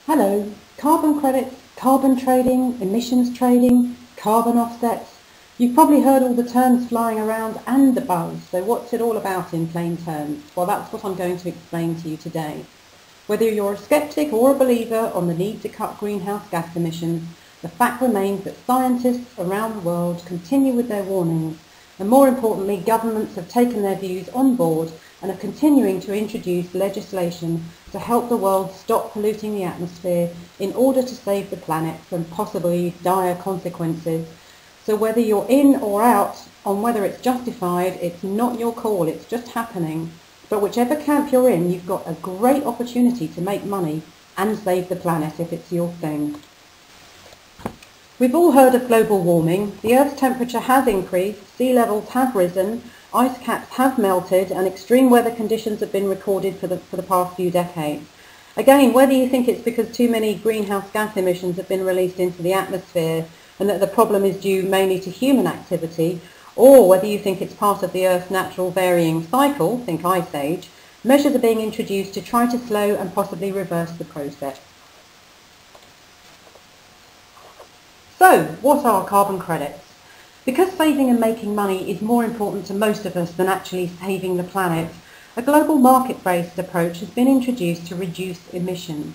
Hello, carbon credits, carbon trading, emissions trading, carbon offsets. You've probably heard all the terms flying around and the buzz, so what's it all about in plain terms? Well, that's what I'm going to explain to you today. Whether you're a skeptic or a believer on the need to cut greenhouse gas emissions, the fact remains that scientists around the world continue with their warnings, and more importantly, governments have taken their views on board and are continuing to introduce legislation to help the world stop polluting the atmosphere in order to save the planet from possibly dire consequences. So whether you're in or out on whether it's justified, it's not your call, it's just happening. But whichever camp you're in, you've got a great opportunity to make money and save the planet if it's your thing. We've all heard of global warming. The Earth's temperature has increased, sea levels have risen, ice caps have melted, and extreme weather conditions have been recorded for the past few decades. Again, whether you think it's because too many greenhouse gas emissions have been released into the atmosphere and that the problem is due mainly to human activity, or whether you think it's part of the Earth's natural varying cycle, think Ice Age, measures are being introduced to try to slow and possibly reverse the process. So, what are carbon credits? Because saving and making money is more important to most of us than actually saving the planet, a global market-based approach has been introduced to reduce emissions.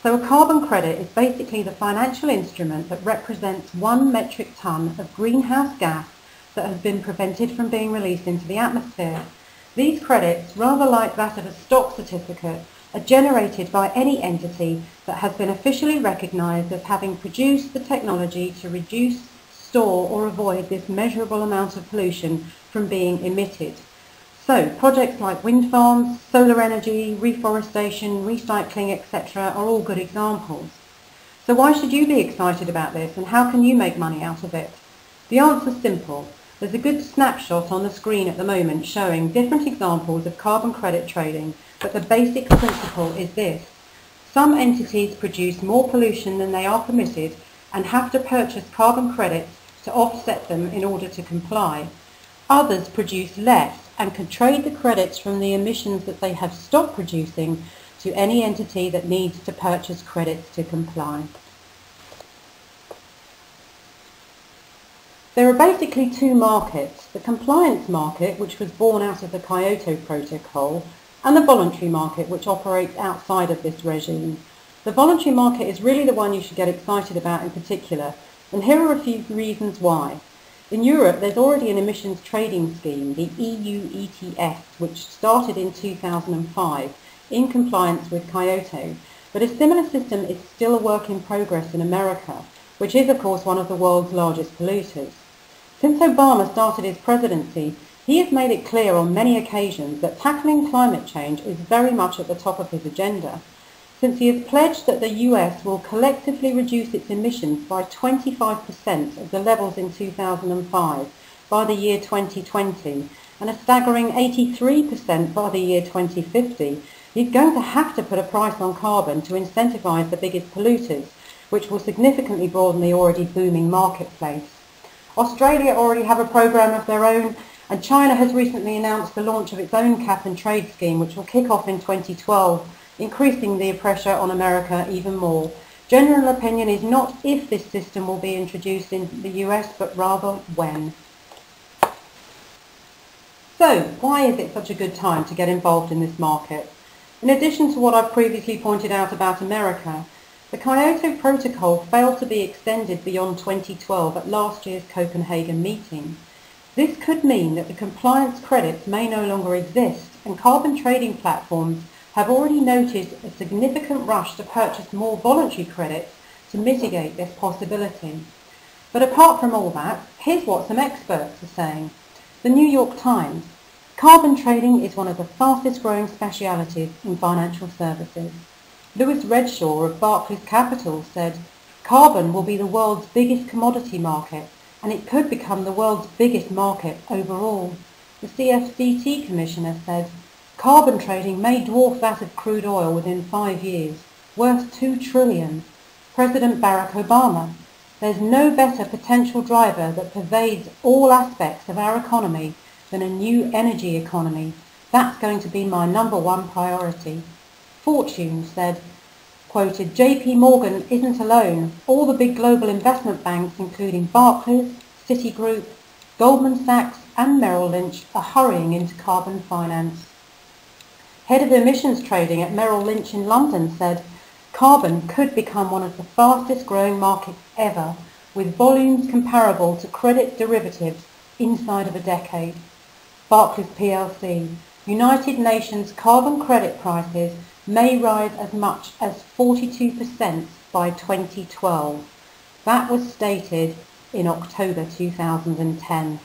So a carbon credit is basically the financial instrument that represents 1 metric tonne of greenhouse gas that has been prevented from being released into the atmosphere. These credits, rather like that of a stock certificate, are generated by any entity that has been officially recognised as having produced the technology to reduce, store or avoid this measurable amount of pollution from being emitted. So projects like wind farms, solar energy, reforestation, recycling, etc. are all good examples. So why should you be excited about this and how can you make money out of it? The answer's simple. There's a good snapshot on the screen at the moment showing different examples of carbon credit trading, but the basic principle is this. Some entities produce more pollution than they are permitted and have to purchase carbon credits to offset them in order to comply. Others produce less and can trade the credits from the emissions that they have stopped producing to any entity that needs to purchase credits to comply. There are basically two markets, the compliance market, which was born out of the Kyoto Protocol, and the voluntary market, which operates outside of this regime. The voluntary market is really the one you should get excited about in particular, and here are a few reasons why. In Europe, there's already an emissions trading scheme, the EU ETS, which started in 2005 in compliance with Kyoto, but a similar system is still a work in progress in America, which is of course one of the world's largest polluters. Since Obama started his presidency, he has made it clear on many occasions that tackling climate change is very much at the top of his agenda, since he has pledged that the US will collectively reduce its emissions by 25% of the levels in 2005 by the year 2020 and a staggering 83% by the year 2050. He's going to have to put a price on carbon to incentivise the biggest polluters, which will significantly broaden the already booming marketplace. Australia already have a programme of their own, and China has recently announced the launch of its own cap and trade scheme, which will kick off in 2012, increasing the pressure on America even more. General opinion is not if this system will be introduced in the US, but rather when. So, why is it such a good time to get involved in this market? In addition to what I've previously pointed out about America, the Kyoto Protocol failed to be extended beyond 2012 at last year's Copenhagen meeting. This could mean that the compliance credits may no longer exist, and carbon trading platforms have already noted a significant rush to purchase more voluntary credits to mitigate this possibility. But apart from all that, here's what some experts are saying. The New York Times. Carbon trading is one of the fastest growing specialities in financial services. Lewis Redshaw of Barclays Capital said, "Carbon will be the world's biggest commodity market, and it could become the world's biggest market overall." The CFTC Commissioner said, "Carbon trading may dwarf that of crude oil within 5 years, worth $2 trillion. President Barack Obama, "There's no better potential driver that pervades all aspects of our economy than a new energy economy. That's going to be my #1 priority." Fortune said, quoted, "JP Morgan isn't alone. All the big global investment banks, including Barclays, Citigroup, Goldman Sachs and Merrill Lynch, are hurrying into carbon finance." Head of emissions trading at Merrill Lynch in London said, "Carbon could become one of the fastest growing markets ever, with volumes comparable to credit derivatives inside of a decade." Barclays plc, United Nations carbon credit prices may rise as much as 42% by 2012. That was stated in October 2010.